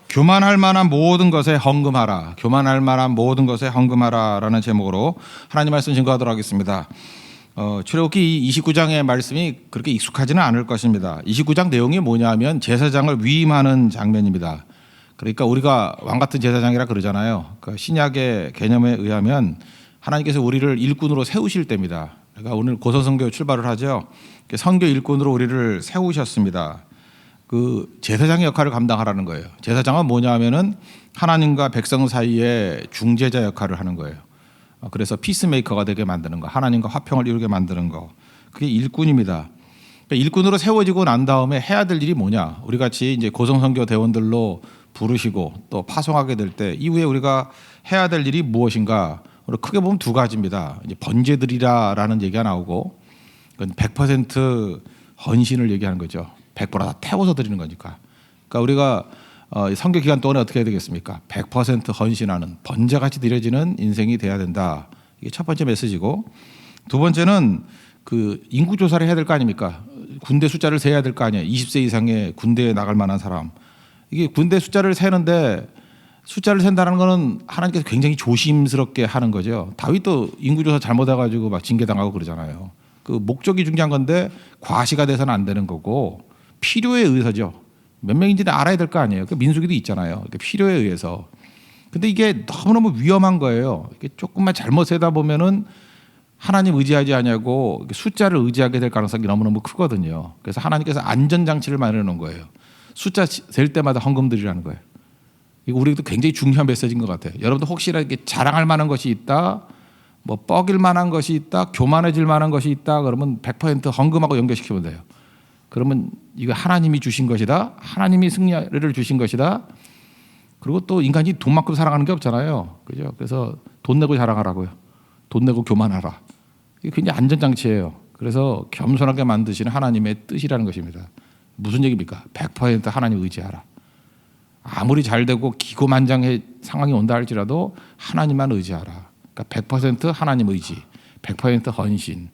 교만할 만한 모든 것에 헌금하라. 교만할 만한 모든 것에 헌금하라라는 제목으로 하나님 말씀 증거하도록 하겠습니다. 출애굽기 29장의 말씀이 그렇게 익숙하지는 않을 것입니다. 29장 내용이 뭐냐면 제사장을 위임하는 장면입니다. 그러니까 우리가 왕 같은 제사장이라 그러잖아요. 그 신약의 개념에 의하면 하나님께서 우리를 일꾼으로 세우실 때입니다. 그러니까 오늘 고선선교 출발을 하죠. 선교 일꾼으로 우리를 세우셨습니다. 그 제사장의 역할을 감당하라는 거예요. 제사장은 뭐냐면은 하나님과 백성 사이에 중재자 역할을 하는 거예요. 그래서 피스메이커가 되게 만드는 거, 하나님과 화평을 이루게 만드는 거, 그게 일꾼입니다. 그러니까 일꾼으로 세워지고 난 다음에 해야 될 일이 뭐냐? 우리 같이 이제 고성선교 대원들로 부르시고 또 파송하게 될 때 이후에 우리가 해야 될 일이 무엇인가? 크게 보면 두 가지입니다. 이제 번제드리라라는 얘기가 나오고, 그건 100% 헌신을 얘기하는 거죠. 100% 다 태워서 드리는 거니까. 그러니까 우리가 선교 기간 동안에 어떻게 해야 되겠습니까? 100% 헌신하는 번제같이 드려지는 인생이 돼야 된다. 이게 첫 번째 메시지고, 두 번째는 그 인구 조사를 해야 될 거 아닙니까? 군대 숫자를 세야 될 거 아니에요. 20세 이상의 군대에 나갈 만한 사람. 이게 군대 숫자를 세는데 숫자를 센다는 거는 하나님께서 굉장히 조심스럽게 하는 거죠. 다윗도 인구조사 잘못해가지고 막 징계당하고 그러잖아요. 그 목적이 중요한 건데 과시가 돼서는 안 되는 거고, 필요에 의해서죠. 몇 명인지는 알아야 될 거 아니에요. 그 민수기도 있잖아요. 필요에 의해서. 근데 이게 너무너무 위험한 거예요. 이게 조금만 잘못 세다 보면은 하나님 의지하지 않냐고 숫자를 의지하게 될 가능성이 너무너무 크거든요. 그래서 하나님께서 안전장치를 마련해 놓은 거예요. 숫자 셀 때마다 헌금 드리라는 거예요. 이거 우리도 굉장히 중요한 메시지인 것 같아요. 여러분들 혹시나 이렇게 자랑할 만한 것이 있다, 뭐 뻐길 만한 것이 있다, 교만해질 만한 것이 있다, 그러면 100% 헌금하고 연결시키면 돼요. 그러면 이거 하나님이 주신 것이다, 하나님이 승리를 주신 것이다. 그리고 또 인간이 돈만큼 사랑하는 게 없잖아요. 그죠? 그래서 돈 내고 자랑하라고요. 돈 내고 교만하라. 이게 굉장히 안전장치예요. 그래서 겸손하게 만드시는 하나님의 뜻이라는 것입니다. 무슨 얘기입니까? 100% 하나님 의지하라. 아무리 잘 되고 기고만장의 상황이 온다 할지라도 하나님만 의지하라. 그러니까 100% 하나님 의지, 100% 헌신.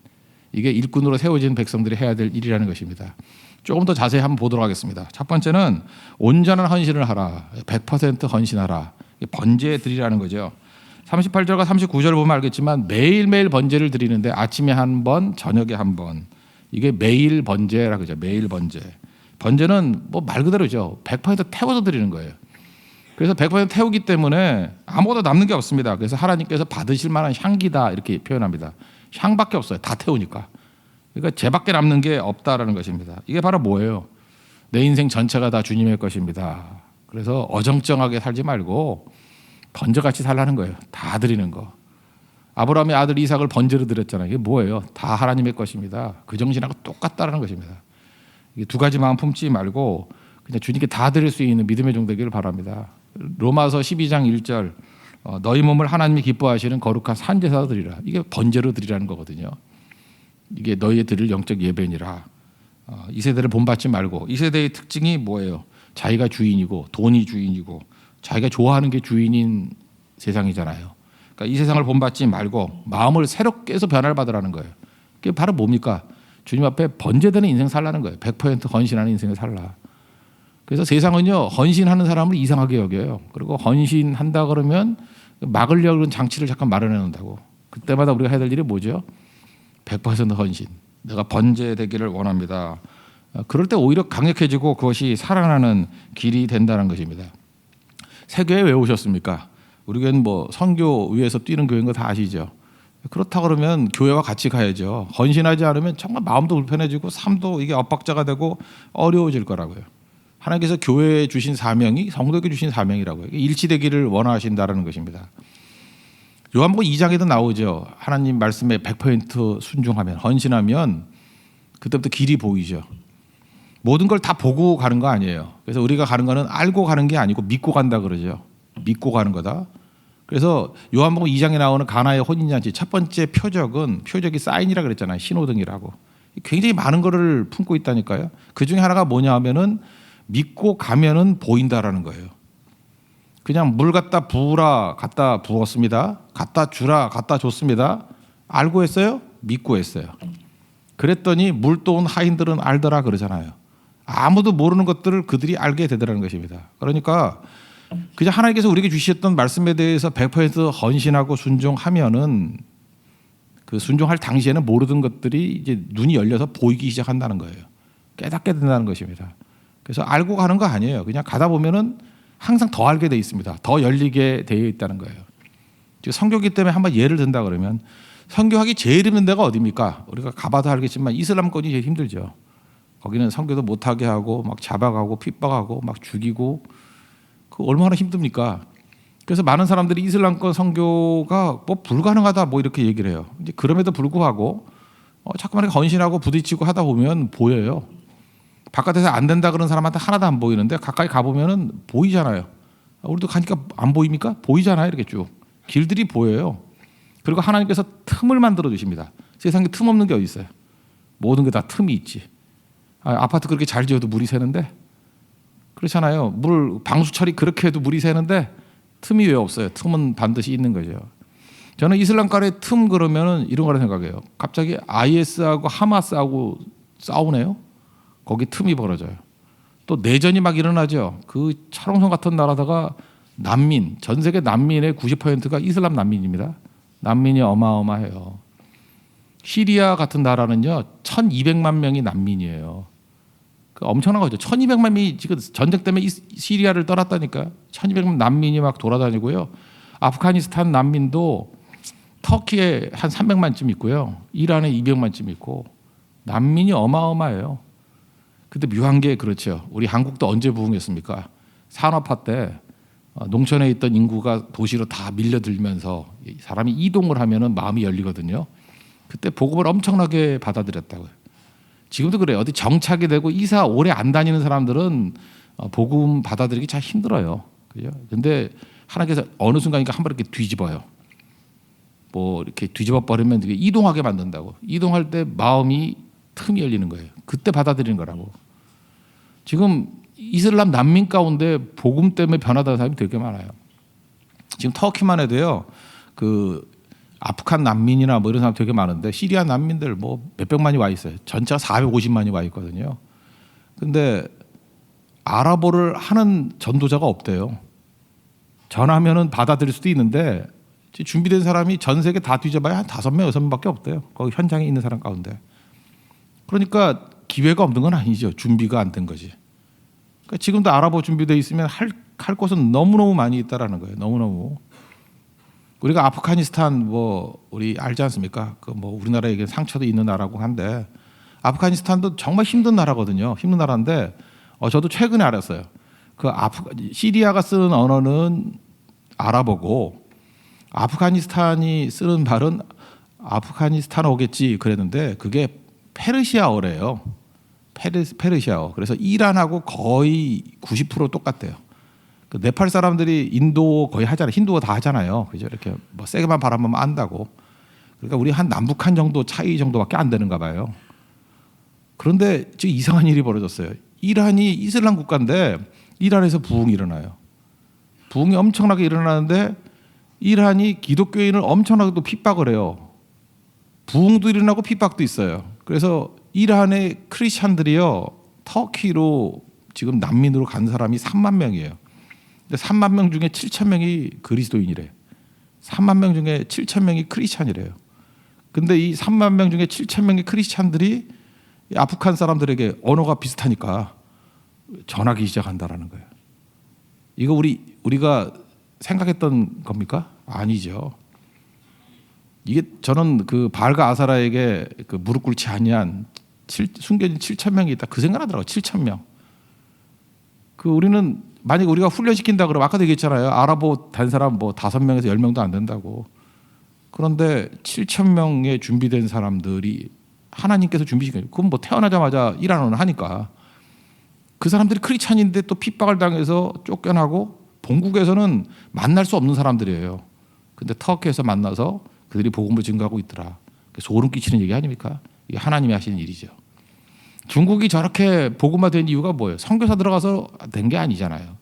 이게 일꾼으로 세워진 백성들이 해야 될 일이라는 것입니다. 조금 더 자세히 한번 보도록 하겠습니다. 첫 번째는 온전한 헌신을 하라. 100% 헌신하라. 번제 드리라는 거죠. 38절과 39절을 보면 알겠지만 매일매일 번제를 드리는데 아침에 한 번, 저녁에 한 번. 이게 매일 번제라 그러죠. 매일 번제. 번제는 뭐 말 그대로죠. 100% 태워서 드리는 거예요. 그래서 100% 태우기 때문에 아무것도 남는 게 없습니다. 그래서 하나님께서 받으실 만한 향기다 이렇게 표현합니다. 향밖에 없어요. 다 태우니까. 그러니까 죄밖에 남는 게 없다라는 것입니다. 이게 바로 뭐예요? 내 인생 전체가 다 주님의 것입니다. 그래서 어정쩡하게 살지 말고 번제같이 살라는 거예요. 다 드리는 거. 아브라함의 아들 이삭을 번제로 드렸잖아요. 이게 뭐예요? 다 하나님의 것입니다. 그 정신하고 똑같다라는 것입니다. 이게 두 가지 마음 품지 말고 그냥 주님께 다 드릴 수 있는 믿음의 종 되기를 바랍니다. 로마서 12장 1절 너희 몸을 하나님이 기뻐하시는 거룩한 산제사로 드리라. 이게 번제로 드리라는 거거든요. 이게 너희의 드릴 영적 예배니라. 이 세대를 본받지 말고, 이 세대의 특징이 뭐예요? 자기가 주인이고 돈이 주인이고 자기가 좋아하는 게 주인인 세상이잖아요. 그러니까 이 세상을 본받지 말고 마음을 새롭게 해서 변화를 받으라는 거예요. 그게 바로 뭡니까? 주님 앞에 번제되는 인생 살라는 거예요. 100% 헌신하는 인생을 살라. 그래서 세상은요, 헌신하는 사람을 이상하게 여겨요. 그리고 헌신한다 그러면 막으려는 장치를 잠깐 마련해 놓는다고. 그때마다 우리가 해야 될 일이 뭐죠? 100% 헌신. 내가 번제되기를 원합니다. 그럴 때 오히려 강력해지고 그것이 살아나는 길이 된다는 것입니다. 새 교회 왜 오셨습니까? 우리 교회는 뭐 선교 위에서 뛰는 교회인 거 다 아시죠? 그렇다 그러면 교회와 같이 가야죠. 헌신하지 않으면 정말 마음도 불편해지고 삶도 이게 엇박자가 되고 어려워질 거라고요. 하나님께서 교회에 주신 사명이 성도에게 주신 사명이라고요. 일치되기를 원하신다는 것입니다. 요한복음 2장에도 나오죠. 하나님 말씀에 100% 순종하면, 헌신하면 그때부터 길이 보이죠. 모든 걸 다 보고 가는 거 아니에요. 그래서 우리가 가는 거는 알고 가는 게 아니고 믿고 간다 그러죠. 믿고 가는 거다. 그래서 요한복음 2장에 나오는 가나의 혼인잔치 첫 번째 표적이 사인이라 그랬잖아요. 신호등이라고. 굉장히 많은 거를 품고 있다니까요. 그 중에 하나가 뭐냐 하면은 믿고 가면은 보인다라는 거예요. 그냥 물 갖다 부으라 갖다 부었습니다. 갖다 주라 갖다 줬습니다. 알고 했어요? 믿고 했어요. 그랬더니 물 떠온 하인들은 알더라 그러잖아요. 아무도 모르는 것들을 그들이 알게 되더라는 것입니다. 그러니까 그냥 하나님께서 우리에게 주셨던 말씀에 대해서 100% 헌신하고 순종하면은 그 순종할 당시에는 모르던 것들이 이제 눈이 열려서 보이기 시작한다는 거예요. 깨닫게 된다는 것입니다. 그래서 알고 가는 거 아니에요. 그냥 가다 보면은 항상 더 알게 돼 있습니다. 더 열리게 되어 있다는 거예요. 지금 선교기 때문에 한번 예를 든다 그러면 선교하기 제일 힘든 데가 어디입니까? 우리가 가봐도 알겠지만 이슬람권이 제일 힘들죠. 거기는 선교도 못하게 하고 막 잡아가고 핍박하고 막 죽이고 그 얼마나 힘듭니까? 그래서 많은 사람들이 이슬람권 선교가 뭐 불가능하다 뭐 이렇게 얘기를 해요. 이제 그럼에도 불구하고 자꾸만 헌신하고 부딪히고 하다 보면 보여요. 바깥에서 안 된다 그런 사람한테 하나도 안 보이는데 가까이 가보면은 보이잖아요. 우리도 가니까 안 보입니까? 보이잖아요. 이렇게 쭉 길들이 보여요. 그리고 하나님께서 틈을 만들어 주십니다. 세상에 틈 없는 게 어디 있어요? 모든 게 다 틈이 있지. 아파트 그렇게 잘 지어도 물이 새는데 그렇잖아요. 방수처리 그렇게 해도 물이 새는데 틈이 왜 없어요? 틈은 반드시 있는 거죠. 저는 이슬람권의 틈 그러면은 이런 거라 생각해요. 갑자기 IS하고 하마스하고 싸우네요. 거기 틈이 벌어져요. 또 내전이 막 일어나죠. 그 철옹성 같은 나라다가 난민, 전 세계 난민의 90%가 이슬람 난민입니다. 난민이 어마어마해요. 시리아 같은 나라는요, 1,200만 명이 난민이에요. 엄청난 거죠. 1,200만 명이 지금 전쟁 때문에 시리아를 떠났다니까. 1,200만 난민이 막 돌아다니고요. 아프가니스탄 난민도 터키에 한 300만쯤 있고요. 이란에 200만쯤 있고 난민이 어마어마해요. 근데 묘한 게 그렇죠. 우리 한국도 언제 부흥했습니까? 산업화 때 농촌에 있던 인구가 도시로 다 밀려들면서 사람이 이동을 하면은 마음이 열리거든요. 그때 복음을 엄청나게 받아들였다고요. 지금도 그래요. 어디 정착이 되고 이사 오래 안 다니는 사람들은 복음 받아들이기 참 힘들어요. 그죠? 근데 하나님께서 어느 순간인가 한 번 이렇게 뒤집어요. 뭐 이렇게 뒤집어 버리면 이동하게 만든다고. 이동할 때 마음이 틈이 열리는 거예요. 그때 받아들이는 거라고. 지금 이슬람 난민 가운데 복음 때문에 변화된 사람이 되게 많아요. 지금 터키만 해도요. 그 아프간 난민이나 뭐 이런 사람 되게 많은데 시리아 난민들 뭐 몇백만이 와 있어요. 전체가 450만이 와 있거든요. 근데 아랍어를 하는 전도자가 없대요. 전하면은 받아들일 수도 있는데 준비된 사람이 전 세계 다 뒤져봐야 한 5명, 6명밖에 없대요. 거기 현장에 있는 사람 가운데. 그러니까 기회가 없는 건 아니죠. 준비가 안 된 거지. 그러니까 지금도 아랍어 준비되어 있으면 할 곳은 너무너무 많이 있다라는 거예요. 너무너무. 우리가 아프가니스탄 뭐 우리 알지 않습니까? 그 뭐 우리나라에게 상처도 있는 나라고 한데 아프가니스탄도 정말 힘든 나라거든요. 힘든 나라인데 저도 최근에 알았어요. 그 시리아가 쓰는 언어는 아랍어고 아프가니스탄이 쓰는 말은 아프가니스탄어겠지 그랬는데 그게 페르시아어래요. 페르시아어. 그래서 이란하고 거의 90% 똑같대요. 그 네팔 사람들이 인도 거의 하잖아요. 힌두어 다 하잖아요. 그죠? 이렇게 뭐 세게만 바라보면 안다고. 그러니까 우리 한 남북한 정도 차이 정도밖에 안 되는가 봐요. 그런데 지금 이상한 일이 벌어졌어요. 이란이 이슬람 국가인데 이란에서 부흥이 일어나요. 부흥이 엄청나게 일어나는데 이란이 기독교인을 엄청나게 또 핍박을 해요. 부흥도 일어나고 핍박도 있어요. 그래서 이란의 크리스찬들이요. 터키로 지금 난민으로 간 사람이 3만 명이에요. 근데 3만 명 중에 7천 명이 그리스도인이래요. 3만 명 중에 7천 명이 크리스찬이래요. 근데 이 3만 명 중에 7천 명의 크리스찬들이 아프간 사람들에게 언어가 비슷하니까 전하기 시작한다라는 거예요. 이거 우리가 생각했던 겁니까? 아니죠. 이게 저는 그 바알과 아사라에게 그 무릎 꿇지 아니한 숨겨진 7천 명이 있다. 그 생각하더라고요. 7천 명. 그 우리는 만약 우리가 훈련시킨다 그러면 아까도 얘기했잖아요. 아랍어 단 사람 뭐 5명에서 10명도 안 된다고. 그런데 7천 명의 준비된 사람들이 하나님께서 준비시켜요. 그건 뭐 태어나자마자 이란어는 하니까. 그 사람들이 크리스찬인데 또 핍박을 당해서 쫓겨나고 본국에서는 만날 수 없는 사람들이에요. 근데 터키에서 만나서 그들이 복음을 증거하고 있더라. 소름 끼치는 얘기 아닙니까? 이게 하나님이 하시는 일이죠. 중국이 저렇게 복음화된 이유가 뭐예요? 선교사 들어가서 된 게 아니잖아요.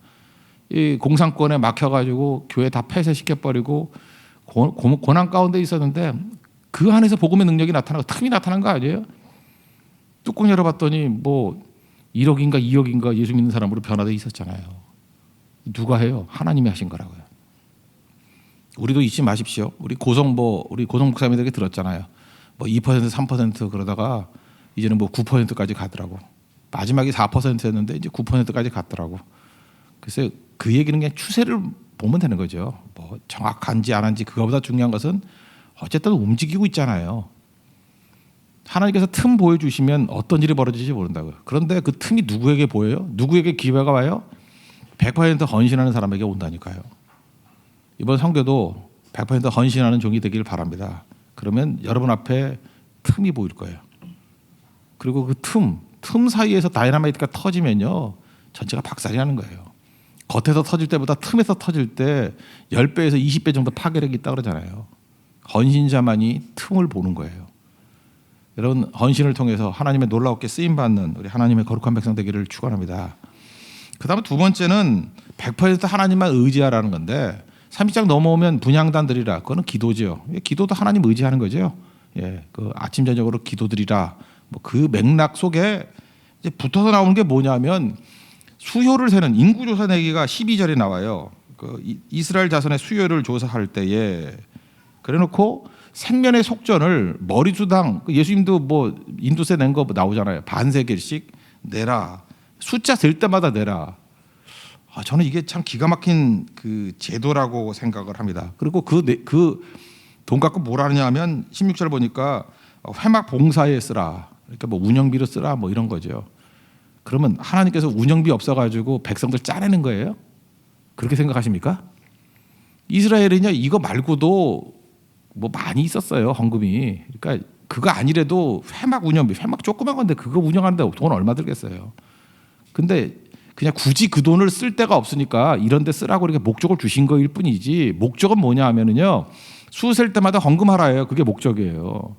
이 공산권에 막혀가지고 교회 다 폐쇄시켜버리고 고난 가운데 있었는데 그 안에서 복음의 능력이 나타나고 틈이 나타난 거 아니에요? 뚜껑 열어봤더니 뭐 1억인가 2억인가 예수 믿는 사람으로 변화되어 있었잖아요. 누가 해요? 하나님이 하신 거라고요. 우리도 잊지 마십시오. 우리 고성 목사님에게 들었잖아요. 뭐 2% 3% 그러다가 이제는 뭐 9%까지 가더라고. 마지막에 4%였는데 이제 9%까지 갔더라고. 그래서 그 얘기는 그냥 추세를 보면 되는 거죠. 뭐 정확한지 안 한지 그거보다 중요한 것은 어쨌든 움직이고 있잖아요. 하나님께서 틈 보여주시면 어떤 일이 벌어질지 모른다고요. 그런데 그 틈이 누구에게 보여요? 누구에게 기회가 와요? 100% 헌신하는 사람에게 온다니까요. 이번 선교도 100% 헌신하는 종이 되길 바랍니다. 그러면 여러분 앞에 틈이 보일 거예요. 그리고 그 틈 사이에서 다이나마이트가 터지면요. 전체가 박살이 나는 거예요. 겉에서 터질 때보다 틈에서 터질 때 10배에서 20배 정도 파괴력이 있다고 그러잖아요. 헌신자만이 틈을 보는 거예요. 여러분 헌신을 통해서 하나님의 놀랍게 쓰임받는 우리 하나님의 거룩한 백성 되기를 축원합니다. 그 다음에 두 번째는 100% 하나님만 의지하라는 건데 30장 넘어오면 분향단 드리라. 그거는 기도죠. 기도도 하나님 의지하는 거죠. 예, 그 아침 저녁으로 기도드리라. 뭐 그 맥락 속에 이제 붙어서 나오는 게 뭐냐면 수요를 세는 인구조사 내기가 12절에 나와요. 그 이스라엘 자손의 수요를 조사할 때에 그래놓고 생면의 속전을 머리수당 예수님도 뭐 인도세 낸 거 나오잖아요. 반세겔씩 내라. 숫자 셀 때마다 내라. 저는 이게 참 기가 막힌 그 제도라고 생각을 합니다. 그리고 그 돈 갖고 뭘 하느냐면 16절 보니까 회막 봉사에 쓰라. 그러니까 뭐 운영비로 쓰라 뭐 이런 거죠. 그러면 하나님께서 운영비 없어가지고 백성들 짜내는 거예요? 그렇게 생각하십니까? 이스라엘은요 이거 말고도 뭐 많이 있었어요 헌금이. 그러니까 그거 아니래도 회막 운영비, 회막 조그만 건데 그거 운영하는데 돈 얼마 들겠어요. 근데 그냥 굳이 그 돈을 쓸 데가 없으니까 이런 데 쓰라고 이렇게 목적을 주신 거일 뿐이지 목적은 뭐냐 하면은요 수 셀 때마다 헌금하라예요. 그게 목적이에요.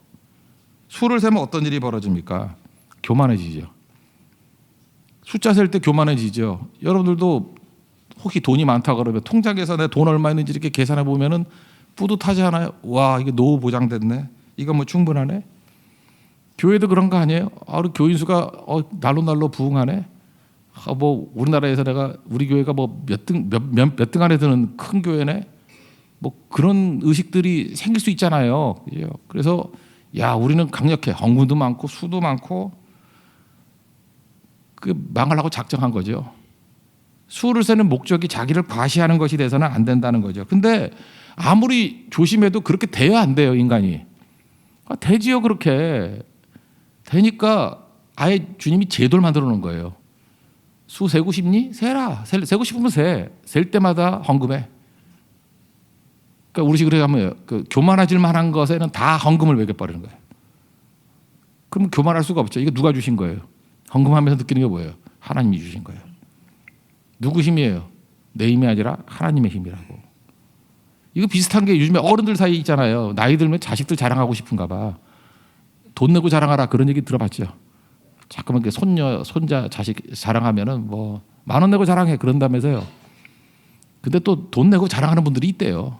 수를 세면 어떤 일이 벌어집니까? 교만해지죠. 숫자 셀 때 교만해지죠. 여러분들도 혹시 돈이 많다 그러면 통장에서 내 돈 얼마 있는지 이렇게 계산해 보면은 뿌듯하지 않아요? 와 이게 노후 보장됐네. 이거 뭐 충분하네. 교회도 그런 거 아니에요? 우리 교인 수가 날로 부흥하네. 뭐 우리나라에서 우리 교회가 뭐 몇 등 안에 드는 큰 교회네. 뭐 그런 의식들이 생길 수 있잖아요. 그래서 야 우리는 강력해. 헌금도 많고 수도 많고 그 망하려고 작정한 거죠. 수를 세는 목적이 자기를 과시하는 것이 돼서는 안 된다는 거죠. 근데 아무리 조심해도 그렇게 돼야 안 돼요 인간이. 되지요 그렇게. 되니까 아예 주님이 제도를 만들어 놓은 거예요. 수 세고 싶니? 세라. 세고 싶으면 셀 때마다 헌금해. 그러니까 우리식으로 하면 그 교만하질 만한 것에는 다 헌금을 매겨버리는 거예요. 그럼 교만할 수가 없죠. 이거 누가 주신 거예요? 헌금하면서 느끼는 게 뭐예요? 하나님이 주신 거예요. 누구 힘이에요? 내 힘이 아니라 하나님의 힘이라고. 이거 비슷한 게 요즘에 어른들 사이에 있잖아요. 나이 들면 자식들 자랑하고 싶은가 봐. 돈 내고 자랑하라 그런 얘기 들어봤죠. 자꾸만 손녀, 손자, 자식 자랑하면은 뭐 10,000원 내고 자랑해 그런다면서요. 근데 또 돈 내고 자랑하는 분들이 있대요.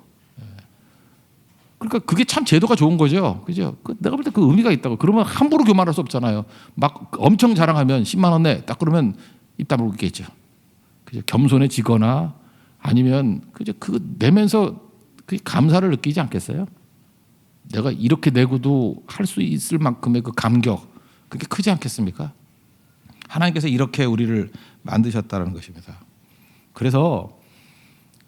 그러니까 그게 참 제도가 좋은 거죠. 그죠? 내가 볼 때 그 의미가 있다고. 그러면 함부로 교만할 수 없잖아요. 막 엄청 자랑하면 10만 원 내. 딱 그러면 입 다물고 있겠죠. 그죠? 겸손해지거나 아니면 그죠? 그 내면서 그 감사를 느끼지 않겠어요? 내가 이렇게 내고도 할 수 있을 만큼의 그 감격 그게 크지 않겠습니까? 하나님께서 이렇게 우리를 만드셨다는 것입니다. 그래서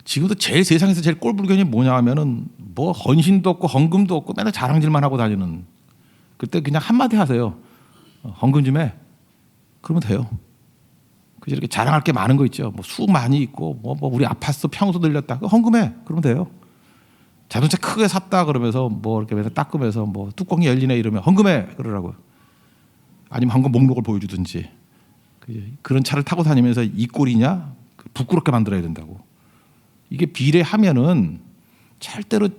지금도 제일 세상에서 제일 꼴불견이 뭐냐 하면은 뭐 헌신도 없고 헌금도 없고 맨날 자랑질만 하고 다니는. 그때 그냥 한마디 하세요. 헌금 좀 해. 그러면 돼요. 그죠? 이렇게 자랑할 게 많은 거 있죠. 뭐 수 많이 있고 뭐 우리 아팠어 평소 들렸다. 헌금해. 그러면 돼요. 자동차 크게 샀다 그러면서 뭐 이렇게 맨날 닦으면서 뭐 뚜껑이 열리네 이러면 헌금해 그러라고요. 아니면 헌금 목록을 보여주든지. 그런 차를 타고 다니면서 이 꼴이냐? 부끄럽게 만들어야 된다고. 이게 비례하면은 절대로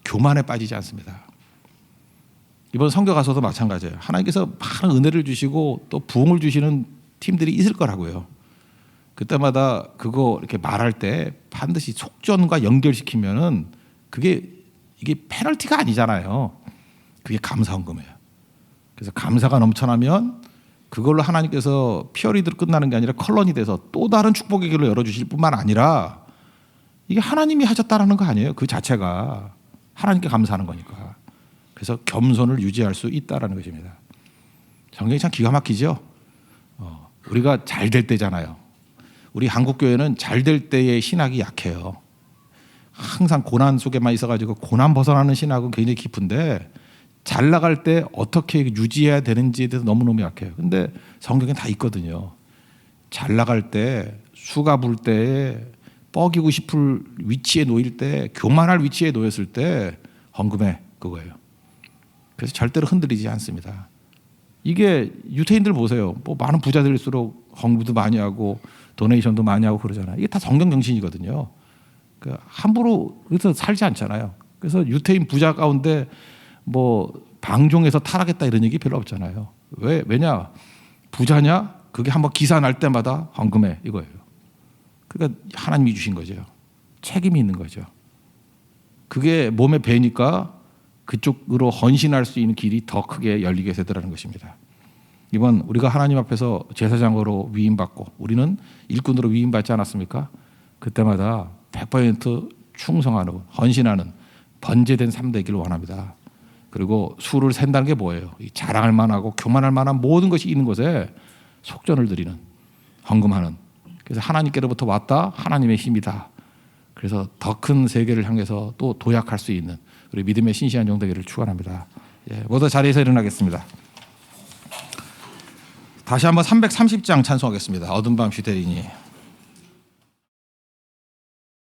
교만에 빠지지 않습니다. 이번 선교 가서도 마찬가지예요. 하나님께서 많은 은혜를 주시고 또 부흥을 주시는 팀들이 있을 거라고요. 그때마다 그거 이렇게 말할 때 반드시 속전과 연결시키면은 이게 페널티가 아니잖아요. 그게 감사 헌금이에요. 그래서 감사가 넘쳐나면 그걸로 하나님께서 피어리드로 끝나는 게 아니라 컬런이 돼서 또 다른 축복의 길을 열어주실 뿐만 아니라 이게 하나님이 하셨다라는 거 아니에요. 그 자체가 하나님께 감사하는 거니까. 그래서 겸손을 유지할 수 있다라는 것입니다. 성경이 참 기가 막히죠. 우리가 잘 될 때잖아요. 우리 한국 교회는 잘 될 때의 신학이 약해요. 항상 고난 속에만 있어가지고 고난 벗어나는 신학은 굉장히 깊은데 잘 나갈 때 어떻게 유지해야 되는지에 대해서 너무너무 약해요. 근데 성경에 다 있거든요. 잘 나갈 때, 수가 불 때, 뻐기고 싶을 위치에 놓일 때, 교만할 위치에 놓였을 때 헌금해, 그거예요. 그래서 절대로 흔들리지 않습니다. 이게 유태인들 보세요. 뭐 많은 부자들일수록 헌금도 많이 하고 도네이션도 많이 하고 그러잖아요. 이게 다 성경 정신이거든요. 그러니까 함부로 그래서 살지 않잖아요. 그래서 유태인 부자 가운데 뭐 방종해서 타락했다 이런 얘기 별로 없잖아요. 왜냐? 부자냐? 그게 한번 기사 날 때마다 헌금해 이거예요. 그러니까 하나님이 주신 거죠. 책임이 있는 거죠. 그게 몸에 배니까 그쪽으로 헌신할 수 있는 길이 더 크게 열리게 되더라는 것입니다. 이번 우리가 하나님 앞에서 제사장으로 위임받고 우리는 일꾼으로 위임받지 않았습니까? 그때마다 100% 충성하는 헌신하는 번제된 삶 되기를 원합니다. 그리고 수를 샌다는 게 뭐예요? 자랑할 만하고 교만할 만한 모든 것이 있는 곳에 속전을 드리는 헌금하는. 그래서 하나님께로부터 왔다 하나님의 힘이다. 그래서 더 큰 세계를 향해서 또 도약할 수 있는 우리 믿음의 신실한 종 되기를 축원합니다. 모두 자리에서 일어나겠습니다. 다시 한번 330장 찬송하겠습니다. 어둠 밤 슈테리니.